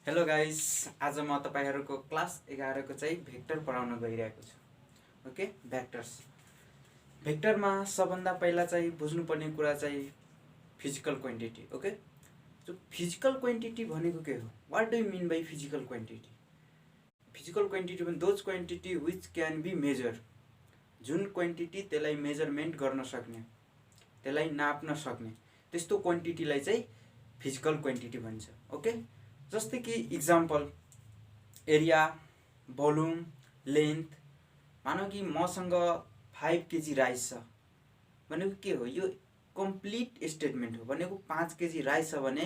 Hello guys, आज म तपाईहरुको क्लास 11 को चाहिँ भेक्टर पढाउन गइरहेको छु। Okay, vectors. भेक्टरमा सबभन्दा पहिला चाहिँ बुझ्नुपर्ने कुरा चाहिँ physical quantity. Okay, so physical quantity भनेको के हो? What do you mean by physical quantity? Physical quantity भने those quantity which can be measure. जुन क्वान्टिटी त्यसलाई मेजरमेन्ट गर्न सक्ने, त्यसलाई नाप्न सक्ने, त्यस्तो क्वान्टिटीलाई चाहिँ फिजिकल क्वान्टिटी भन्छ। ओके, जस्तै कि इक्जाम्पल एरिया, भोल्युम, लेन्थ। मानौ कि मसँग 5 केजी राइस छ भनेको के हो? यो कम्प्लिट स्टेटमेन्ट हो। भनेको 5 केजी राइस छ भने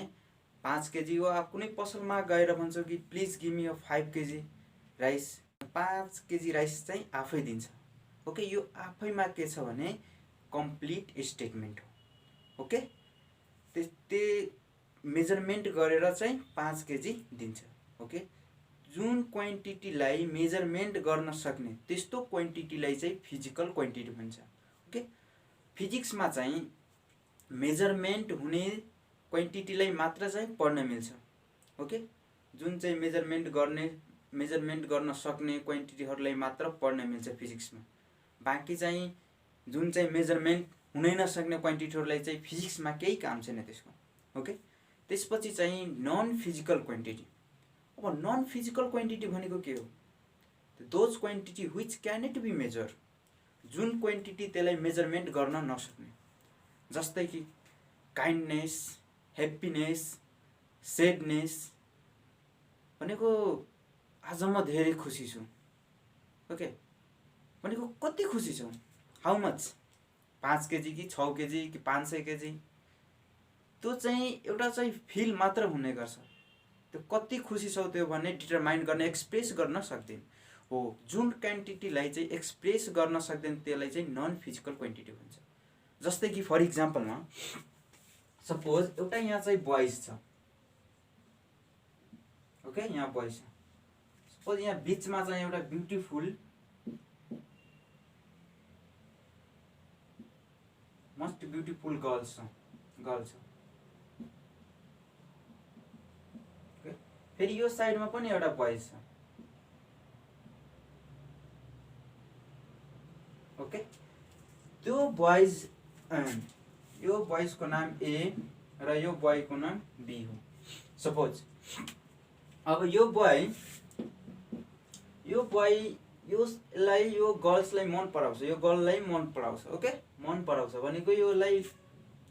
5 केजी हो। अब कुनै पसलमा गएर भन्छौ कि please give me 5 KG rice, 5 KG rice चाहिँ आफै दिन्छ। ओके, यो आफैमा के छ भने कम्प्लिट स्टेटमेन्ट हो। ओके, त्यस्तै मेजरमेन्ट गरेर चाहिँ 5 केजी दिन्छ। ओके, जुन क्वान्टिटीलाई मेजरमेन्ट गर्न सक्ने त्यस्तो क्वान्टिटीलाई चाहिँ फिजिकल क्वान्टिटी भन्छ। ओके, फिजिक्समा चाहिँ मेजरमेन्ट हुने क्वान्टिटीलाई मात्र चाहिँ पढ्न मिल्छ। ओके, जुन चाहिँ मेजरमेन्ट गर्न सक्ने क्वान्टिटीहरूलाई मात्र पढ्न मिल्छ फिजिक्समा। बाँकी चाहिँ जुन चाहिँ मेजरमेन्ट हुनै नसक्ने क्वान्टिटीहरूलाई चाहिँ फिजिक्समा केही काम छैन त्यसको। ओके, त्यसपछि चाहिँ नन फिजिकल क्वान्टिटी। अब नन फिजिकल क्वान्टिटी भनेको के हो? Those quantity which cannot be measure. जुन क्वान्टिटी त्यसलाई मेजरमेन्ट गर्न नसक्ने, जस्तै कि काइन्डनेस, ह्याप्पिनेस, सेडनेस। भनेको आज म धेरै खुसी छु। ओके, भनेको कति खुसी छौ? How much? 5 केजी कि 6 केजी कि 500 केजी? त्यो चाहिँ एउटा चाहिँ फिल मात्र हुने गर्छ। त्यो कति खुसी छौ त्यो भन्ने डिटरमाइन गर्न, एक्सप्रेस गर्न सक्दैन हो। जुन क्वान्टिटीलाई चाहिँ एक्सप्रेस गर्न सक्दैन त्यसलाई चाहिँ नन फिजिकल क्वान्टिटी भन्छ। जस्तै कि फर इक्जाम्पलमा सपोज एउटा यहाँ चाहिँ बोइज छ। ओके, यहाँ बोइज छ। सपोज यहाँ बीचमा चाहिँ एउटा ब्युटिफुल मोस्ट ब्युटिफुल गर्ल छ। फेरि यो साइडमा पनि एउटा बोइज छ। ओके, त्यो बोइज, यो बोइजको नाम ए र यो बोयको नाम बी हो। सपोज अब यो बोय यसलाई यो गर्ल्सलाई मन पराउँछ, यो गर्ललाई मन पराउँछ। ओके, मन पराउँछ भनेको योलाई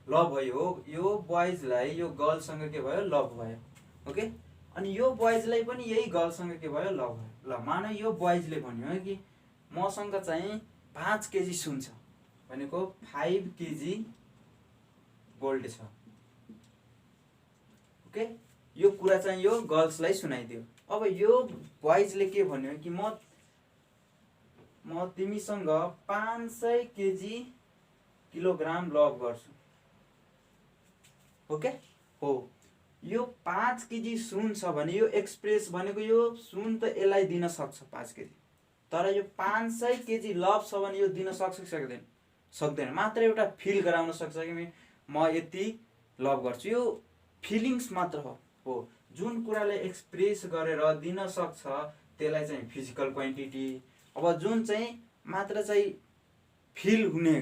लभ भयो। यो बोइजलाई यो गर्लसँग के भयो? लभ भयो। ओके, अनि यो बोइजलाई पनि यही गर्लसँग के भयो? लभ भयो। ल, मान यो बोइजले भन्यो कि मसँग चाहिँ 5 केजी सुन छ भनेको 5 केजी गोल्ड छ। ओके, यो कुरा चाहिँ यो गर्ल्सलाई सुनाइदियो। अब यो बोइजले के भन्यो कि म तिमीसँग 500 केजी किलोग्राम लभ गर्छु। ओके हो, यो 5 केजी सुन छ भने यो एक्सप्रेस भनेको यो सुन त यसलाई दिन सक्छ 5 केजी, तर यो 500 केजी लभ छ भने यो दिन सक्छ कि सक्दैन? मात्र एउटा फिल गराउन सक्छ कि म यति लभ गर्छु। यो फिलिङ्स मात्र हो। जुन कुरालाई एक्सप्रेस गरेर दिन सक्छ त्यसलाई चाहिँ फिजिकल क्वान्टिटी। अब जुन चाहिँ मात्र चाहिँ फिल हुने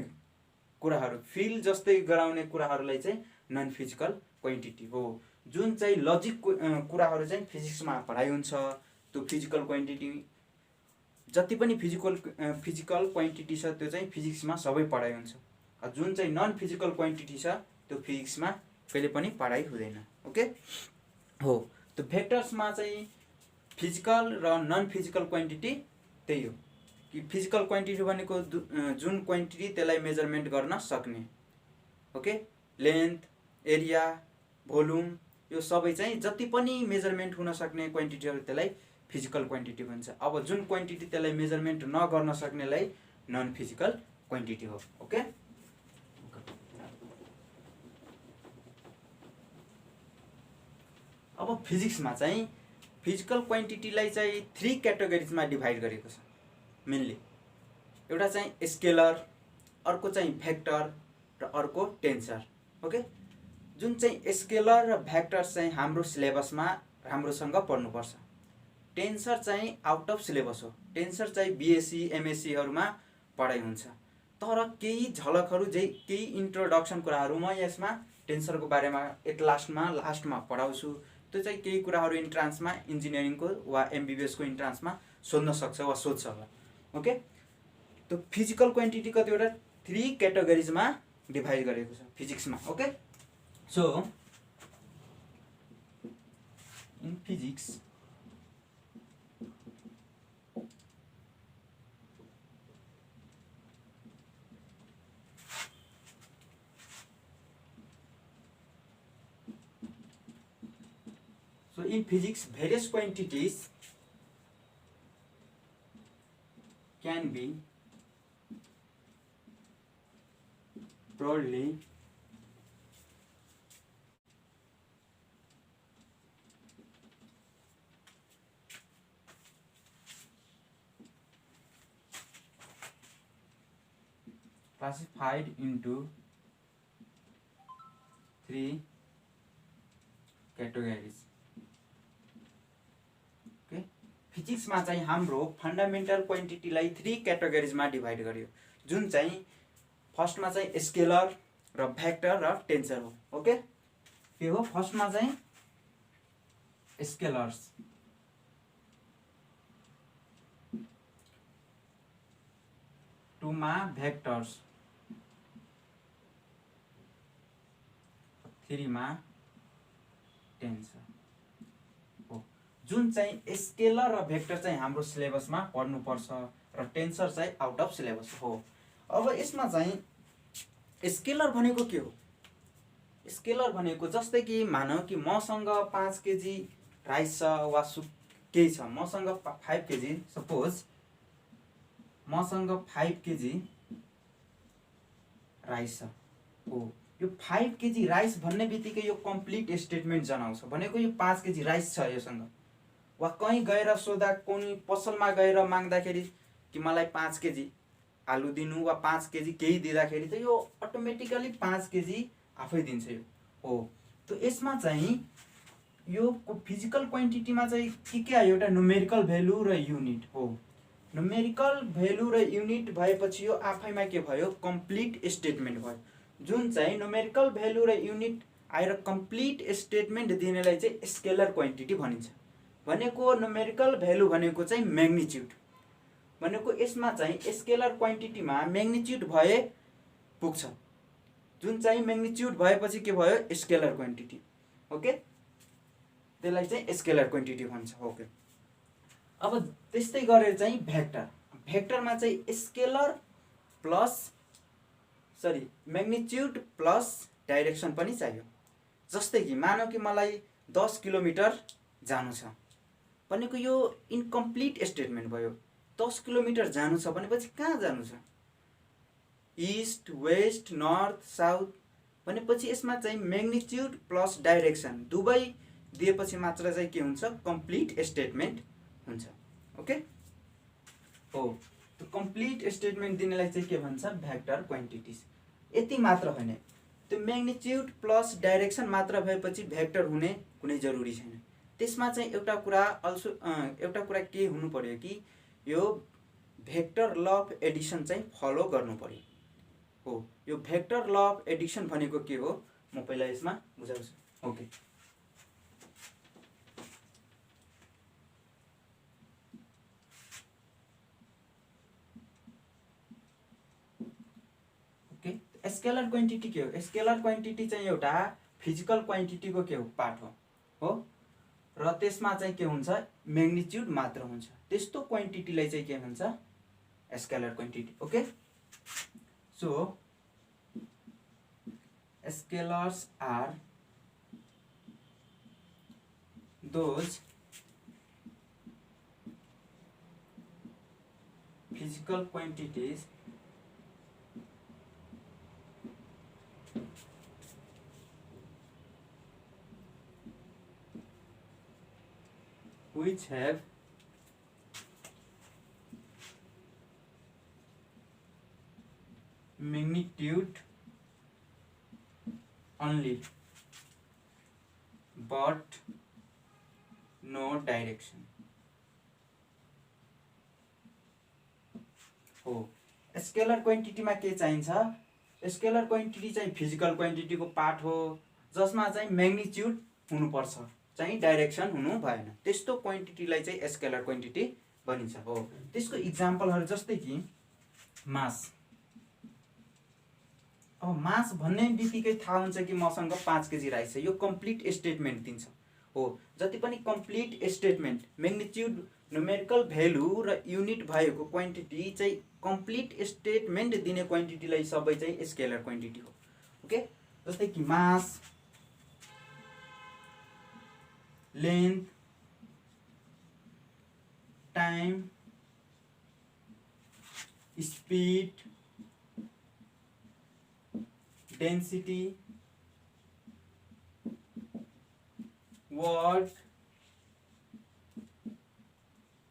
कुराहरू, फिल जस्तै गराउने कुराहरूलाई चाहिँ नन फिजिकल क्वान्टिटी हो। जुन चाहिँ लजिक कुराहरू चाहिँ फिजिक्समा पढाइ हुन्छ त्यो फिजिकल क्वान्टिटी। जति पनि फिजिकल क्वान्टिटी छ त्यो चाहिँ फिजिक्समा सबै पढाइ हुन्छ। जुन चाहिँ नन फिजिकल क्वान्टिटी छ त्यो फिजिक्समा कहिले पनि पढाइ हुँदैन। ओके हो, त्यो भेक्टर्समा चाहिँ फिजिकल र नन फिजिकल क्वान्टिटी त्यही हो कि फिजिकल क्वान्टिटी भनेको जुन क्वान्टिटी त्यसलाई मेजरमेन्ट गर्न सक्ने। ओके, लेन्थ, एरिया, भोल्युम, यो सबै चाहिँ जति पनि मेजरमेन्ट हुन सक्ने क्वान्टिटीहरू त्यसलाई फिजिकल क्वान्टिटी भन्छ। अब जुन क्वान्टिटी त्यसलाई मेजरमेन्ट नगर्न सक्नेलाई नन फिजिकल क्वान्टिटी हो। ओके, अब फिजिक्समा चाहिँ फिजिकल क्वान्टिटीलाई चाहिँ 3 क्याटेगोरिजमा डिभाइड गरेको छ मेनली। एउटा चाहिँ स्केलर, अर्को चाहिँ भेक्टर र अर्को टेन्सर। ओके, जुन चाहिँ स्केलर र भेक्टर चाहिँ हाम्रो सिलेबसमा राम्रोसँग पढ्नुपर्छ। टेन्सर चाहिँ आउट अफ सिलेबस हो। टेन्सर चाहिँ बिएससी एमएससीहरूमा पढाइ हुन्छ, तर केही झलकहरू केही इन्ट्रोडक्सन कुराहरू म यसमा टेन्सरको बारेमा लास्टमा पढाउँछु। त्यो चाहिँ केही कुराहरू इन्ट्रान्समा इन्जिनियरिङको वा एमबिबिएसको इन्ट्रान्समा सोध्न सक्छ वा सोध्छ होला। ओके, त्यो फिजिकल क्वान्टिटी कतिवटा 3 क्याटेगोरिजमा डिभाइड गरेको छ फिजिक्समा। Okay, so in physics various quantities can be broadly classified into 3 categories। Okay, फिजिक्समा चाहिँ हाम्रो फन्डामेन्टल क्वान्टिटीलाई 3 क्याटेगोरिजमा डिभाइड गरियो, जुन चाहिँ फर्स्टमा चाहिँ स्केलर र भेक्टर र टेन्सर हो। ओके, के हो? फर्स्टमा चाहिँ स्केलर्स, टुमा भेक्टर्स, 3मा टेन्सर हो। जुन चाहिँ स्केलर र भेक्टर चाहिँ हाम्रो सिलेबसमा पढ्नुपर्छ र टेन्सर चाहिँ आउट अफ सिलेबस हो। अब यसमा चाहिँ स्केलर भनेको के हो? स्केलर भनेको जस्तै कि मानौ कि मसँग 5 केजी राइस छ वा केही छ, मसँग 5 केजी, सपोज मसँग 5 केजी राइस छ हो। यो 5 केजी राइस भन्ने बित्तिकै यो कम्प्लिट स्टेटमेन्ट जनाउँछ, भनेको यो 5 केजी राइस छ योसँग। वा कहीँ गएर सोधा, कुनै पसलमा गएर माग्दाखेरि कि मलाई 5 केजी आलु दिनु वा 5 केजी केही दिँदाखेरि त यो अटोमेटिकली 5 केजी आफै दिन्छ यो हो। त यसमा चाहिँ यो फिजिकल क्वान्टिटीमा चाहिँ के आयो? एउटा न्युमेरिकल भ्यालु र युनिट हो। न्युमेरिकल भ्यालु र युनिट भएपछि यो आफैमा के भयो? कम्प्लिट स्टेटमेन्ट भयो। जुन चाहिँ न्युमेरिकल भ्यालु र युनिट आएर कम्प्लिट स्टेटमेन्ट दिनेलाई चाहिँ स्केलर क्वान्टिटी भनिन्छ। भनेको न्युमेरिकल भ्यालु भनेको चाहिँ म्याग्निट्युड, भनेको यसमा चाहिँ स्केलर क्वान्टिटीमा म्याग्निट्युड भए पुग्छ, जुन चाहिँ म्याग्निट्युड भएपछि के भयो? Scalar quantity. ओके, त्यसलाई चाहिँ स्केलर क्वान्टिटी भन्छ। ओके, अब त्यस्तै गरेर चाहिँ भेक्टर, भेक्टरमा चाहिँ scalar plus magnitude plus direction पनि चाहियो। जस्तै कि मानौ कि मलाई 10 किलोमिटर जानु छ भनेको यो इनकम्प्लिट स्टेटमेन्ट भयो। 10 किलोमिटर जानु छ भनेपछि कहाँ जानु छ? इस्ट, वेस्ट, नर्थ, साउथ भनेपछि यसमा चाहिँ म्याग्निट्युड प्लस डाइरेक्सन दुवै दिएपछि मात्र चाहिँ के हुन्छ? कम्प्लिट स्टेटमेन्ट हुन्छ। ओके हो, त्यो कम्प्लिट स्टेटमेन्ट दिनेलाई चाहिँ के भन्छ? Vector quantities. यति मात्र होइन, त्यो म्याग्निट्युड प्लस डाइरेक्सन मात्र भएपछि भेक्टर हुने कुनै जरुरी छैन। त्यसमा चाहिँ एउटा कुरा के हुनु पर्यो कि यो भेक्टर ल अफ एडिसन चाहिँ फलो गर्नु पर्यो हो। यो भेक्टर ल अफ एडिसन भनेको के हो म पहिला यसमा बुझाउँछु। ओके, स्केलर क्वान्टिटी के हो? स्केलर क्वान्टिटी चाहिँ एउटा फिजिकल क्वान्टिटीको के हो? पार्ट हो र त्यसमा चाहिँ के हुन्छ? म्याग्निट्युड मात्र हुन्छ। त्यस्तो क्वान्टिटीलाई चाहिँ के भन्छ? Scalar quantity. Okay, so scalars are those physical quantities which have magnitude only but no direction हो। स्केलर क्वान्टिटीमा के चाहिन्छ, स्केलर क्वान्टिटी चाहिँ फिजिकल क्वान्टिटीको पार्ट हो जसमा चाहिँ म्याग्निट्युड हुनुपर्छ, चाहिँ डाइरेक्सन हुनु भएन, त्यस्तो क्वान्टिटीलाई चाहिँ स्केलर क्वान्टिटी भनिन्छ हो। त्यसको इक्जाम्पलहरू जस्तै कि मास। अब मास भन्ने बित्तिकै थाहा हुन्छ कि मसँग 5 केजी राइस छ, यो कम्प्लिट स्टेटमेन्ट दिन्छ हो। जति पनि complete statement magnitude, numerical value र युनिट भएको क्वान्टिटी चाहिँ कम्प्लिट स्टेटमेन्ट दिने क्वान्टिटीलाई सबै चाहिँ स्केलर क्वान्टिटी हो। ओके, जस्तै कि mass, length, time, speed, density, work,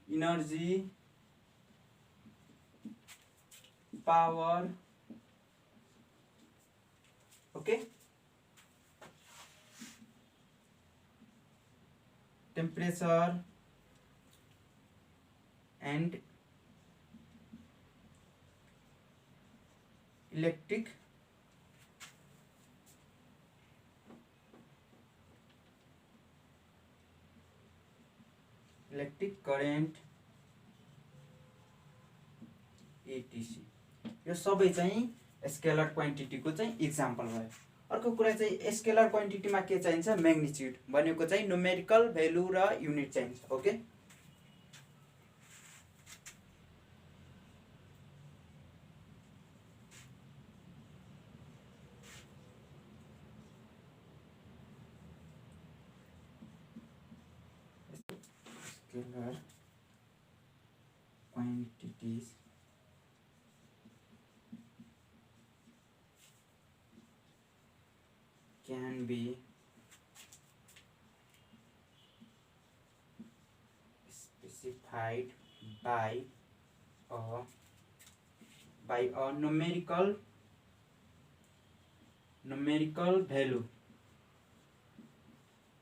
energy, power. Okay, temperature and electric current etc, यो सबै चाहिँ स्केलर क्वान्टिटीको चाहिँ इक्जाम्पल भयो। अर्को कुरा चाहिँ स्केलर क्वान्टिटीमा के चाहिन्छ, म्याग्निट्युड भनेको चाहिँ न्युमेरिकल भ्यालु र युनिट चाहिन्छ। Okay, scalar quantities can be specified by a numerical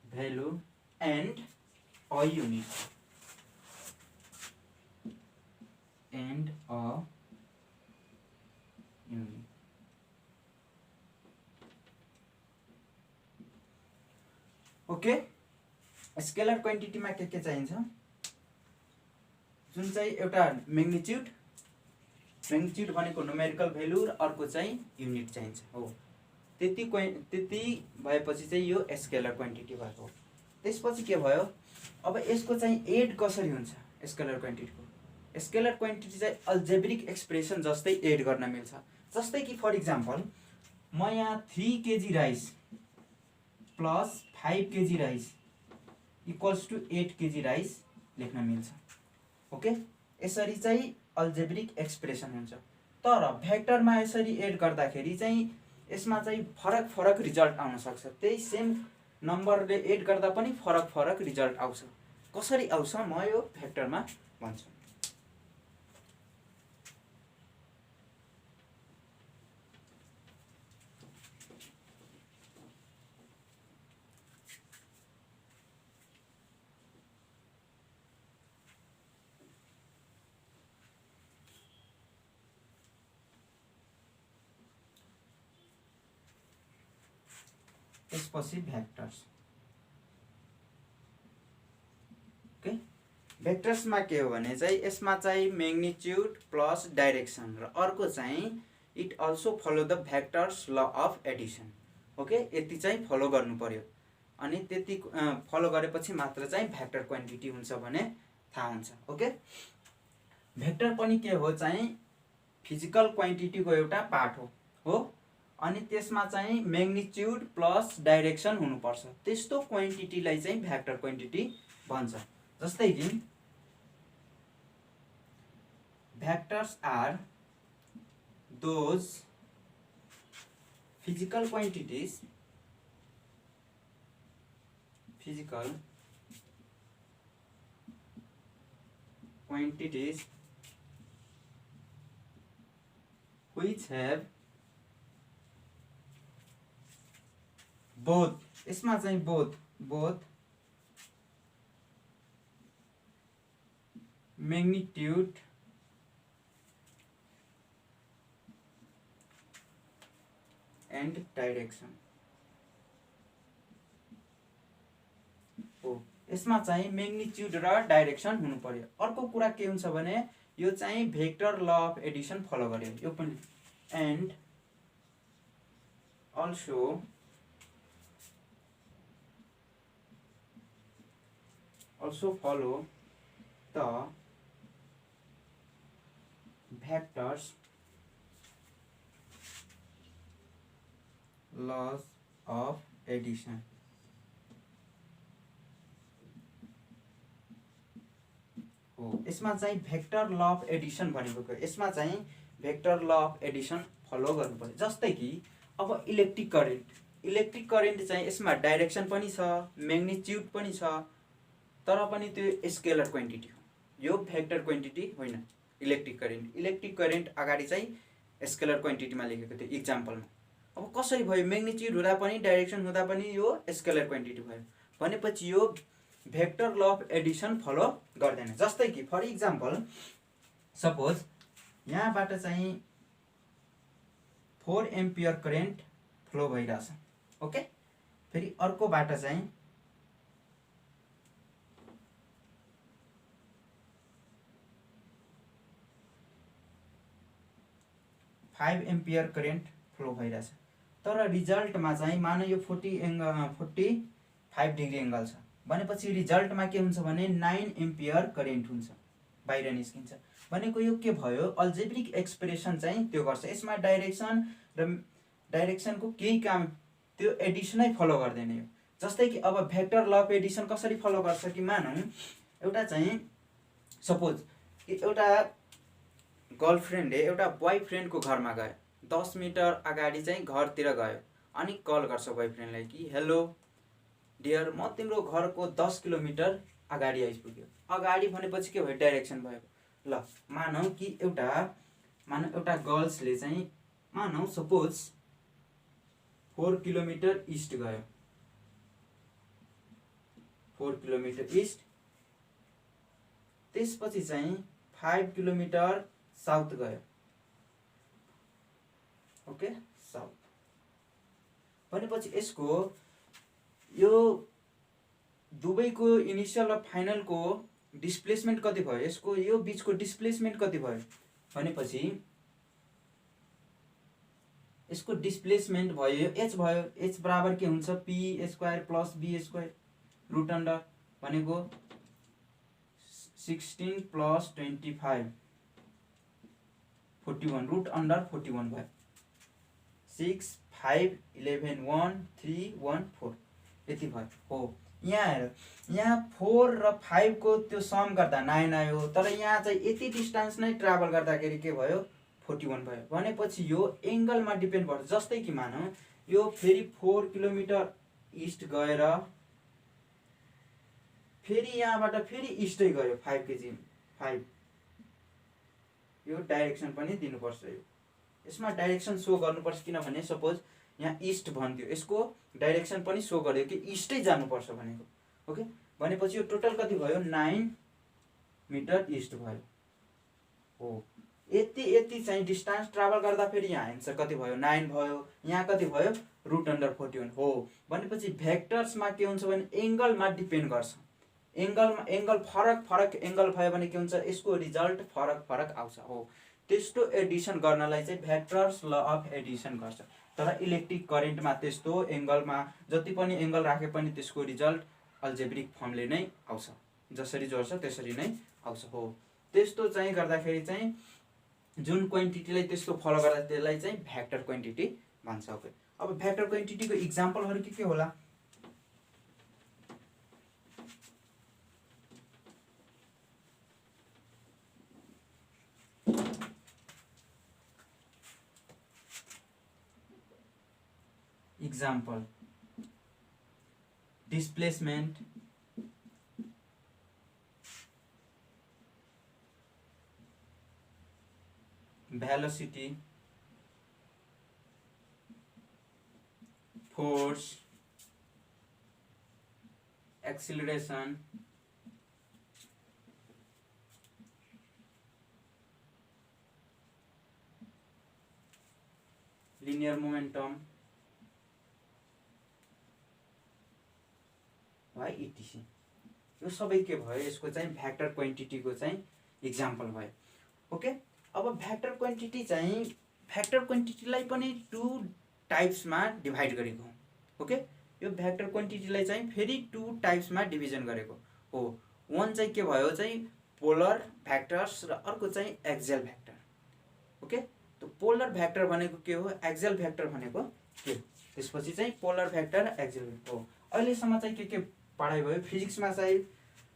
value and a unit okay. Scalar क्वान्टिटीमा के चाहिन्छ, जुन चाहिँ एउटा म्याग्निट्युड भनेको न्युमेरिकल भ्यालु र अर्को चाहिँ युनिट चाहिन्छ हो। त्यति भएपछि चाहिँ यो स्केलर क्वान्टिटी भएको हो। त्यसपछि के भयो, अब यसको चाहिँ एड कसरी हुन्छ, स्केलर क्वान्टिटी चाहिँ अल्जेब्रिक एक्सप्रेसन जस्तै एड गर्न मिल्छ। जस्तै कि फर इक्जाम्पल म यहाँ 3 KG rice plus 5 KG rice equals to 8 KG rice लेख्न मिल्छ। ओके, यसरी चाहिँ अल्जेब्रिक एक्सप्रेसन हुन्छ। तर भेक्टरमा यसरी एड गर्दाखेरि चाहिँ यसमा चाहिँ फरक रिजल्ट आउन सक्छ। त्यही सेम नम्बरले एड गर्दा पनि फरक रिजल्ट आउँछ। कसरी आउँछ म यो भेक्टरमा भन्छु। त्यसपछि भेक्टर्स। ओके, भेक्टर्समा के हो भने चाहिँ यसमा चाहिँ म्याग्निट्युड प्लस डाइरेक्सन र अर्को चाहिँ it also follow the vectors law of addition. Okay, यति चाहिँ फलो गर्नु पर्यो, अनि त्यति फलो गरेपछि मात्र चाहिँ भेक्टर क्वान्टिटी हुन्छ भने थाहा हुन्छ। ओके, भेक्टर पनि के हो चाहिँ फिजिकल क्वान्टिटीको एउटा पार्ट हो अनि त्यसमा चाहिँ म्याग्निट्युड प्लस डाइरेक्सन हुनुपर्छ। त्यस्तो क्वान्टिटीलाई चाहिँ भेक्टर क्वान्टिटी भन्छ। जस्तै कि vectors are those physical quantities which have both, यसमा चाहिँ both magnitude and direction हो। यसमा चाहिँ म्याग्निट्युड र डाइरेक्सन हुनु पर्यो। अर्को कुरा के हुन्छ भने यो चाहिँ भेक्टर ल अफ एडिसन फलो गर्यो यो पनि and also follow the vectors laws of addition हो। यसमा चाहिँ भेक्टर ल अफ एडिसन भनेको यसमा चाहिँ भेक्टर ल अफ एडिसन फलो गर्नु पर्यो। जस्तै कि अब इलेक्ट्रिक करेन्ट चाहिँ यसमा डाइरेक्सन पनि छ, म्याग्निट्युड पनि छ, तर पनि त्यो स्केलर क्वान्टिटी हो, यो भेक्टर क्वान्टिटी होइन। इलेक्ट्रिक करेन्ट अगाडि चाहिँ स्केलर क्वान्टिटीमा लेखेको थियो इक्जाम्पलमा। अब कसरी भयो, म्याग्निट्युड हुँदा पनि डाइरेक्सन हुँदा पनि यो स्केलर क्वान्टिटी भयो भनेपछि यो भेक्टर ल अफ एडिसन फलो गर्दैन। जस्तै कि फर इक्जाम्पल सपोज यहाँबाट चाहिँ 4 एम्पियर करेन्ट फ्लो भइरहेछ, ओके। फेरि अर्कोबाट चाहिँ 5 एम्पियर करेन्ट फ्लो भइरहेछ, तर रिजल्टमा चाहिँ मान यो 45 डिग्री एङ्गल छ भनेपछि रिजल्टमा के हुन्छ भने 9 एम्पियर करेन्ट हुन्छ, बाहिर निस्किन्छ भनेको यो के भयो, अल्जेब्रिक एक्सप्रेसन चाहिँ त्यो गर्छ। यसमा डाइरेक्सन र डाइरेक्सनको केही काम त्यो एडिसनै फलो गर्दैन यो। जस्तै कि अब भेक्टर ल अफ एडिसन कसरी फलो गर्छ कि मानौँ एउटा चाहिँ सपोज एउटा गर्लफ्रेन्डले एउटा बोयफ्रेन्डको घरमा गयो, 10 मिटर अगाडि चाहिँ घरतिर गयो अनि कल गर्छ बोयफ्रेन्डलाई कि हेलो डियर म तिम्रो घरको 10 किलोमिटर अगाडि आइपुग्यो। अगाडि भनेपछि के भयो, डाइरेक्सन भयो। ल मानौँ कि एउटा गर्ल्सले चाहिँ मानौँ सपोज 4 किलोमिटर इस्ट गयो, 4 किलोमिटर इस्ट, त्यसपछि चाहिँ 5 किलोमिटर साउथ गयो, ओके साउथ भनेपछि यसको यो दुवैको इनिसियल र फाइनलको डिस्प्लेसमेन्ट कति भयो, यसको यो बीचको डिस्प्लेसमेन्ट कति भयो भनेपछि यसको डिस्प्लेसमेन्ट भयो h भयो। h बराबर के हुन्छ p square plus b square root under भनेको 16 प्लस 25 41 रुट अन्डर 41 भयो। 6 5 11 1 3 1 4 यति भयो हो। यहाँ हेर, यहाँ 4 र 5 को त्यो सम गर्दा 9 आयो, तर यहाँ चाहिँ यति डिस्टेन्स नै ट्राभल गर्दाखेरि के भयो 41 भयो भनेपछि यो एङ्गलमा डिपेन्ड पर्छ। जस्तै कि मानौँ यो फेरि 4 किलोमिटर इस्ट गएर फेरि यहाँबाट फेरि इस्टै गयो 5 केजी 5, यो डाइरेक्सन पनि दिनुपर्छ। यसमा डाइरेक्सन सो गर्नुपर्छ किनभने सपोज यहाँ इस्ट भन्थ्यो, यसको डाइरेक्सन पनि सो गर्यो कि इस्टै जानुपर्छ भनेको, ओके। भनेपछि यो टोटल कति भयो 9 मिटर इस्ट भयो हो। यति चाहिँ डिस्टेन्स ट्राभल गर्दा फेरि यहाँ एन्सर कति भयो 9 भयो, यहाँ कति भयो रुट अन्डर 41 हो। भनेपछि भेक्टर्समा के हुन्छ भने एङ्गलमा डिपेन्ड गर्छ। एङ्गल फरक एङ्गल भयो भने के हुन्छ, यसको रिजल्ट फरक आउँछ हो। त्यस्तो एडिसन गर्नलाई चाहिँ भेक्टर्स ल अफ एडिसन गर्छ। तर इलेक्ट्रिक करेन्टमा त्यस्तो एङ्गलमा जति पनि एङ्गल राखे पनि त्यसको रिजल्ट अल्जेब्रिक फर्मले नै आउँछ, जसरी जोड्छ त्यसरी नै आउँछ हो। त्यस्तो चाहिँ गर्दाखेरि चाहिँ जुन क्वान्टिटीलाई त्यस्तो फलो गर्दा त्यसलाई चाहिँ भेक्टर क्वान्टिटी भन्छ। अब भेक्टर क्वान्टिटीको इक्जाम्पलहरू के होला, example displacement, velocity, force, acceleration, linear momentum है इटिसी। यो सबै के भयो, यसको चाहिँ भ्याक्टर क्वान्टिटीको चाहिँ इक्जाम्पल भयो। ओके, अब भ्याक्टर क्वान्टिटी चाहिँ भ्याक्टर क्वान्टिटीलाई पनि टु टाइप्समा डिभाइड गरेको हो। ओके, यो भ्याक्टर क्वान्टिटीलाई चाहिँ फेरि टु टाइप्समा डिभिजन गरेको हो। one चाहिँ के भयो चाहिँ पोलर भ्याक्टर्स र अर्को चाहिँ एक्सियल भ्याक्टर। ओके, त पोलर भ्याक्टर भनेको के हो, एक्सियल भ्याक्टर भनेको के हो, त्यसपछि चाहिँ पोलर भ्याक्टर एक्सियल हो। अहिलेसम्म चाहिँ के पढाइ भयो फिजिक्समा चाहिँ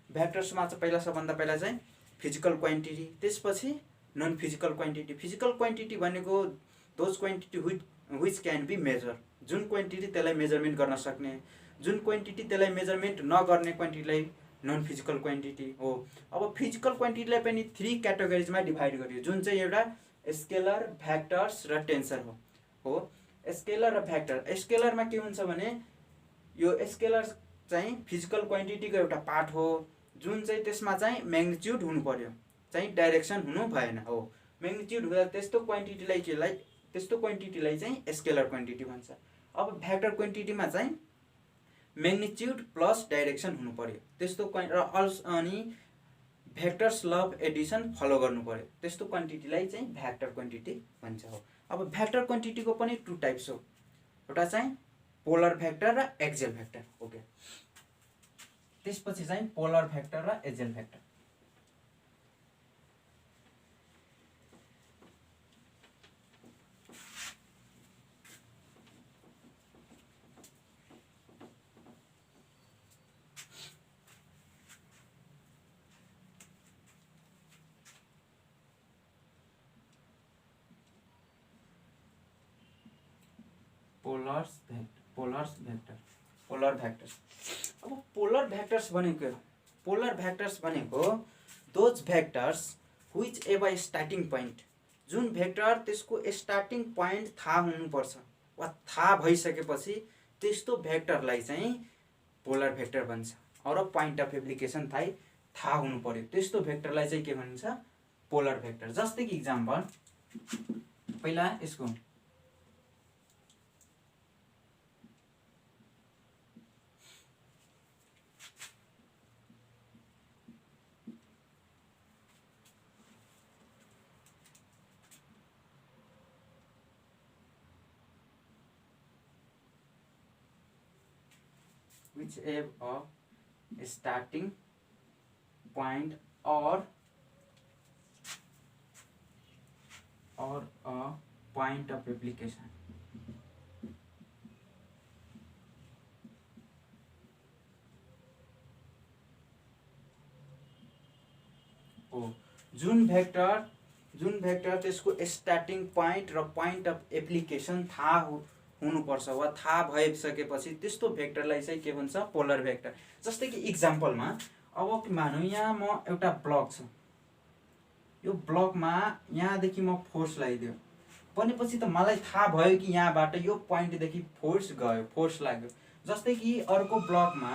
भ्याक्टर्समा चाहिँ सबभन्दा पहिला चाहिँ फिजिकल क्वान्टिटी, त्यसपछि non physical quantity. Physical quantity भनेको those quantity which can be measure, जुन क्वान्टिटी त्यसलाई मेजरमेन्ट गर्न सक्ने, जुन क्वान्टिटी त्यसलाई मेजरमेन्ट नगर्ने क्वान्टिटीलाई नन फिजिकल क्वान्टिटी हो। अब फिजिकल क्वान्टिटीलाई पनि 3 क्याटेगोरिजमा डिभाइड गरियो, जुन चाहिँ एउटा स्केलर, भ्याक्टर्स र टेन्सर हो। स्केलर र भ्याक्टर, स्केलरमा के हुन्छ भने यो स्केलर चाहिँ फिजिकल क्वान्टिटीको एउटा पार्ट हो, जुन चाहिँ त्यसमा चाहिँ म्याग्निट्युड हुनु पर्यो, चाहिँ डाइरेक्सन हुनु भएन हो। म्याग्निट्युड हुँदा त्यस्तो क्वान्टिटीलाई चाहिँ स्केलर क्वान्टिटी भन्छ। अब भ्याक्टर क्वान्टिटीमा चाहिँ म्याग्निट्युड प्लस डाइरेक्सन हुनु पर्यो, त्यस्तो अनि भ्याक्टर्स ल अफ एडिसन फलो गर्नु पर्यो, त्यस्तो क्वान्टिटीलाई चाहिँ भ्याक्टर क्वान्टिटी भन्छ हो। अब भ्याक्टर क्वान्टिटीको पनि टु टाइप्स हो, एउटा चाहिँ पोलर भ्याक्टर र एक्सियल भ्याक्टर। ओके, त्यसपछि चाहिँ पोलर भ्याक्टर र एक्सियल भ्याक्टर। Polar vectors. अब पोलर भ्याक्टर्स भनेको those vectors which ever starting point, जुन भ्याक्टर त्यसको स्टार्टिङ पोइन्ट थाहा हुनुपर्छ वा थाहा भइसकेपछि त्यस्तो भ्याक्टरलाई चाहिँ पोलर भ्याक्टर भन्छ। र पोइन्ट अफ एप्लिकेसन थाहा हुनु पर्यो, त्यस्तो भ्याक्टरलाई चाहिँ के भनिन्छ, पोलर भ्याक्टर। जस्तै कि इक्जाम्पल पहिला यसको which a starting point or a point of application। जुन भ्याक्टर त्यसको स्टार्टिङ पोइन्ट र पोइन्ट अफ एप्लिकेसन थाहा हुनुपर्छ वा थाहा भइसकेपछि त्यस्तो भ्याक्टरलाई चाहिँ के भन्छ, पोलर भ्याक्टर। जस्तै कि इक्जाम्पलमा अब मानौँ यहाँ म एउटा ब्लक छ, यो ब्लकमा यहाँदेखि म फोर्स लगाइदियो भनेपछि त मलाई थाहा भयो कि यहाँबाट यो पोइन्टदेखि फोर्स गयो, फोर्स लाग्यो। जस्तै कि अर्को ब्लकमा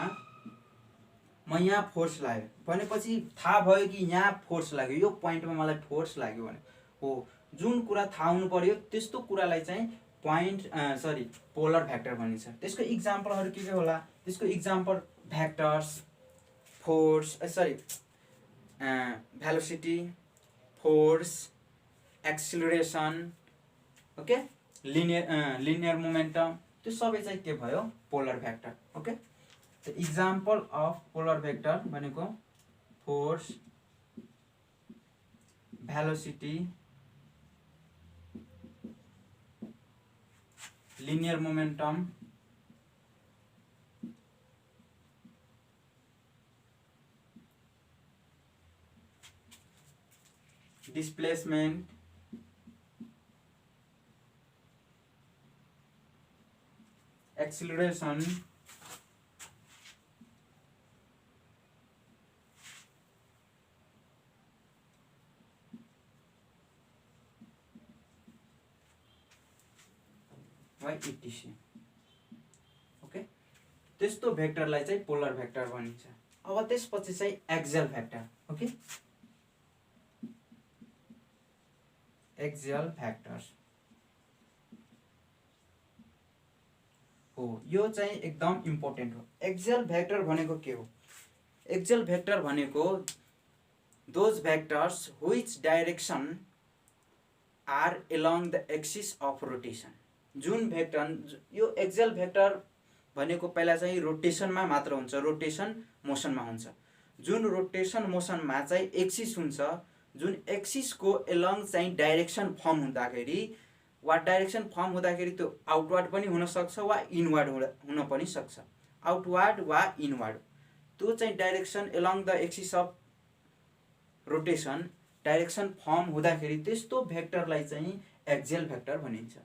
म यहाँ फोर्स लाग्यो भनेपछि थाहा भयो कि यहाँ फोर्स लाग्यो, यो पोइन्टमा मलाई फोर्स लाग्यो भने हो। जुन कुरा थाहा हुनु पर्यो त्यस्तो कुरालाई चाहिँ पोलर भ्याक्टर भनिन्छ। त्यसको इक्जाम्पलहरू के होला, त्यसको example vectors, force velocity, force, acceleration, okay, linear momentum, त्यो सबै चाहिँ के भयो, polar vector. Okay, the example of polar vector भनेको force, velocity, linear momentum, displacement, acceleration, etc। Okay, त्यस्तो भेक्टरलाई चाहिँ पोलर भेक्टर भनिन्छ। अब त्यसपछि चाहिँ axial vector. Okay, axial vectors हो, यो चाहिँ एकदम इम्पोर्टेन्ट हो। एक्सियल भेक्टर भनेको के हो? एक्सियल भेक्टर भनेको those vectors which direction are along the axis of rotation. जुन भेक्टर, यो एक्सियल भेक्टर भनेको पहिला चाहिँ रोटेसनमा मात्र हुन्छ, रोटेसन मोसनमा हुन्छ। जुन रोटेसन मोसनमा चाहिँ एक्सिस हुन्छ, जुन एक्सिसको एलोङ चाहिँ डाइरेक्सन फर्म हुँदाखेरि वा डाइरेक्सन फर्म हुँदाखेरि त्यो आउटवर्ड पनि हुनसक्छ वा इनवर्ड हुन पनि सक्छ, आउटवर्ड वा इनवर्ड। त्यो चाहिँ direction along the axis of rotation direction form हुँदाखेरि त्यस्तो भेक्टरलाई चाहिँ एक्सियल भेक्टर भनिन्छ।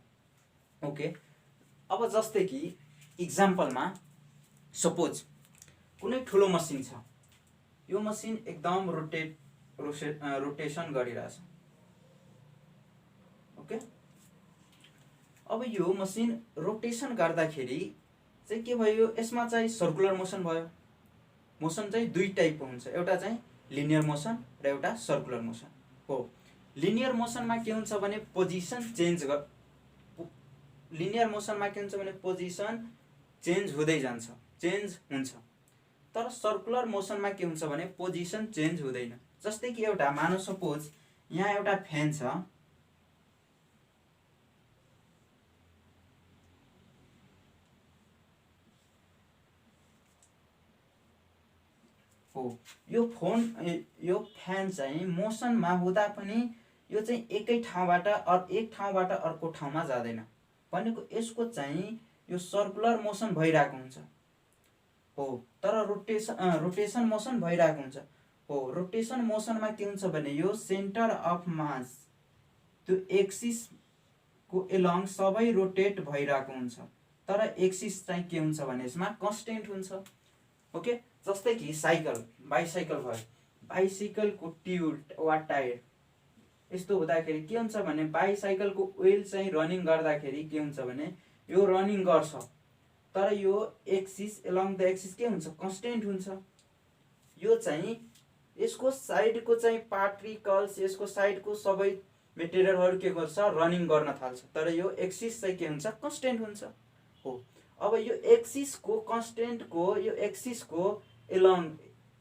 ओके, अब जस्तै कि इक्जाम्पलमा सपोज कुनै ठुलो मसिन छ, यो मसिन एकदम रोटेसन गरिरहेछ। ओके, अब यो मसिन रोटेसन गर्दाखेरि चाहिँ के भयो, यसमा चाहिँ सर्कुलर मोसन भयो। मोसन चाहिँ दुई टाइपको हुन्छ, एउटा चाहिँ लिनियर मोसन र एउटा सर्कुलर मोसन हो। लिनियर मोसनमा के हुन्छ भने पोजिसन चेन्ज लिनियर मोसनमा के हुन्छ भने पोजिसन चेन्ज हुँदै जान्छ, चेन्ज हुन्छ। तर सर्कुलर मोसनमा के हुन्छ भने पोजिसन चेन्ज हुँदैन। जस्तै कि एउटा मानव सपोज यहाँ एउटा फ्यान छ, हो, यो फ्यान चाहिँ मोसनमा हुँदा पनि यो चाहिँ एकै ठाउँबाट एक ठाउँबाट अर्को ठाउँमा जाँदैन, भनेको यसको चाहिँ यो सर्कुलर मोसन भइरहेको हुन्छ हो। तर रोटेसन मोसन भइरहेको हुन्छ हो। रोटेसन मोसनमा के हुन्छ भने यो सेन्टर अफ मास त्यो एक्सिस को एलोङ सबै रोटेट भइरहेको हुन्छ, तर एक्सिस चाहिँ के हुन्छ भने यसमा कन्स्टेन्ट हुन्छ। ओके, जस्तै कि साइकल, बाइसाइकल भयो, बाइसाइकलको ट्युब वा टायर यस्तो हुँदाखेरि के हुन्छ भने बाइसाइकलको व्हील चाहिँ रनिङ गर्दाखेरि के हुन्छ भने यो रनिङ गर्छ, तर यो एक्सिस एलोङ द एक्सिस के हुन्छ, कन्स्टेन्ट हुन्छ। यो चाहिँ यसको साइडको चाहिँ पार्टिकल्स, यसको साइडको सबै मेटेरियलहरू के गर्छ, रनिङ गर्न थाल्छ, तर यो एक्सिस चाहिँ के हुन्छ, कन्स्टेन्ट हुन्छ हो। अब यो एक्सिसको कन्स्टेन्टको यो एक्सिसको एलोङ,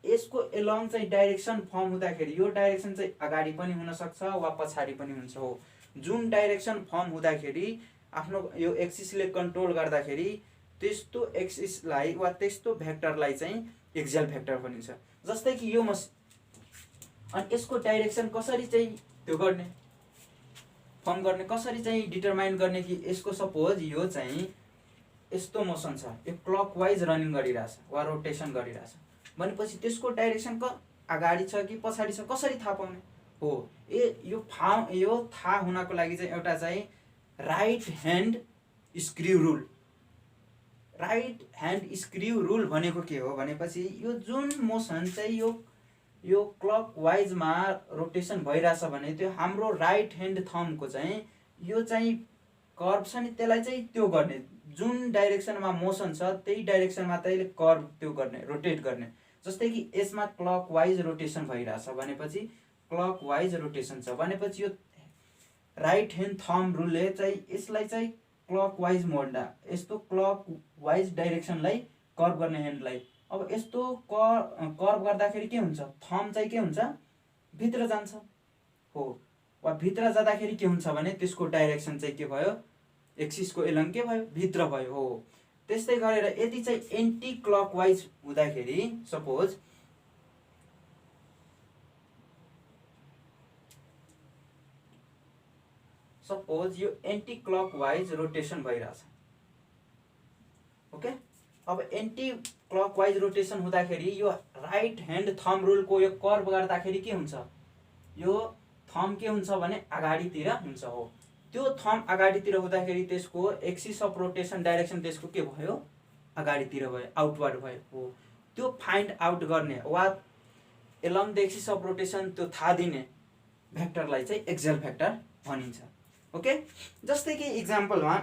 यसको एलोङ चाहिँ डाइरेक्सन फर्म हुँदाखेरि यो डाइरेक्सन चाहिँ अगाडि पनि हुनसक्छ वा पछाडि पनि हुन्छ हो। जुन डाइरेक्सन फर्म हुँदाखेरि आफ्नो यो एक्सिसले कन्ट्रोल गर्दाखेरि त्यस्तो एक्सिसलाई वा त्यस्तो भेक्टरलाई चाहिँ एक्सियल भेक्टर भनिन्छ। जस्तै कि यो अनि यसको डाइरेक्सन कसरी चाहिँ त्यो गर्ने, फर्म गर्ने, कसरी चाहिँ डिटरमाइन गर्ने कि यसको सपोज यो चाहिँ यस्तो मोसन छ, यो क्लकवाइज रनिङ गरिरहेछ वा रोटेसन गरिरहेछ भनेपछि त्यसको डाइरेक्सन अगाडि छ कि पछाडि छ, कसरी थाहा पाउने हो। यो थाहा हुनको लागि चाहिँ एउटा चाहिँ right hand screw rule. Right hand screw rule भनेको के हो भनेपछि यो जुन मोसन चाहिँ यो क्लकवाइजमा रोटेसन भइरहेछ भने त्यो हाम्रो राइट ह्यान्ड थम्बको चाहिँ यो चाहिँ कर्भ छ नि, त्यसलाई चाहिँ त्यो गर्ने, जुन डाइरेक्सनमा मोसन छ त्यही डाइरेक्सनमा त्यसले कर्भ त्यो गर्ने, रोटेट गर्ने। जस्तै कि यसमा क्लकवाइज रोटेसन भइरहेछ भनेपछि क्लकवाइज रोटेसन छ भनेपछि यो राइट ह्यान्ड थम्ब रुलले चाहिँ यसलाई चाहिँ क्लकवाइज मोड्दा, यस्तो क्लकवाइज डाइरेक्सनलाई कर्भ गर्ने ह्यान्डलाई। अब यस्तो कर्भ गर्दाखेरि के हुन्छ, थम्ब चाहिँ के हुन्छ, भित्र जान्छ हो, वा भित्र जाँदाखेरि के हुन्छ भने त्यसको डाइरेक्सन चाहिँ के भयो, एक्सिसको एलोङ के भयो, भित्र भयो हो। त्यस्तै गरेर यदि चाहिँ एन्टी क्लकवाइज हुँदाखेरि सपोज यो एन्टी क्लकवाइज रोटेसन भइरहेछ। ओके, अब एन्टी क्लकवाइज रोटेसन हुँदाखेरि यो राइट ह्यान्ड थम्ब रुलको यो कर्भ गर्दाखेरि के हुन्छ, यो थम्ब के हुन्छ भने अगाडितिर हुन्छ हो। त्यो थम्ब अगाडितिर हुँदाखेरि त्यसको एक्सिस अफ रोटेसन डाइरेक्सन त्यसको के भयो, अगाडितिर भयो, आउटवर्ड भयो हो। त्यो फाइन्ड आउट गर्ने वा along the axis of rotation त्यो थाहा दिने भेक्टरलाई चाहिँ एक्सियल भेक्टर भनिन्छ। ओके, जस्तै कि इक्जाम्पलमा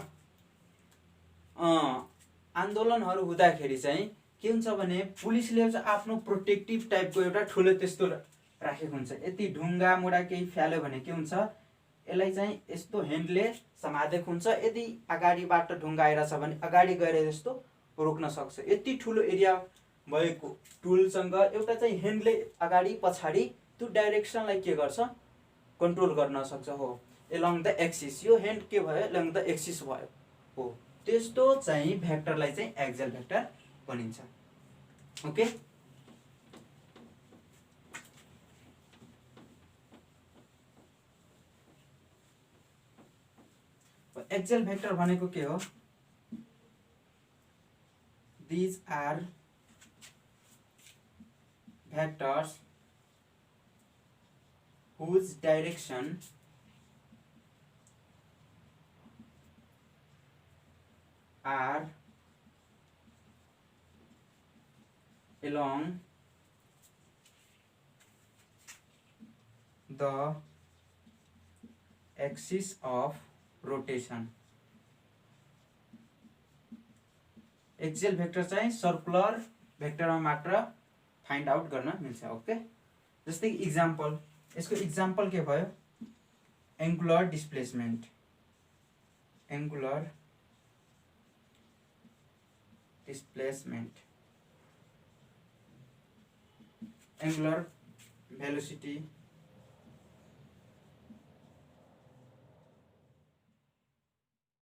आन्दोलनहरू हुँदाखेरि चाहिँ के हुन्छ भने पुलिसले चाहिँ आफ्नो प्रोटेक्टिभ टाइपको एउटा ठुलो त्यस्तो राखेको हुन्छ। यति ढुङ्गा मुढा केही फ्याल्यो भने के हुन्छ, यसलाई चाहिँ यस्तो ह्यान्डले समातेको हुन्छ। यदि अगाडिबाट ढुङ्गा आइरहेछ भने अगाडि गएर यस्तो रोक्न सक्छ। यति ठुलो एरिया भएको टुलसँग एउटा चाहिँ ह्यान्डले अगाडि पछाडि त्यो डाइरेक्सनलाई के गर्छ, कन्ट्रोल गर्न सक्छ हो एलङ द एक्सिस। यो ह्यान्ड के भयो, एलङ द एक्सिस भयो हो। त्यस्तो चाहिँ भेक्टरलाई चाहिँ एक्सियल भेक्टर भनिन्छ। ओके, एक्सियल भेक्टर भनेको के हो? These are vectors whose direction are along the axis of rotation। Axial vector चाहिँ सर्कुलर भेक्टरमा मात्र फाइन्ड आउट गर्न मिल्छ। ओके, जस्तै इक्जाम्पल, यसको इक्जाम्पल के भयो? Angular displacement. Angular displacement, angular velocity,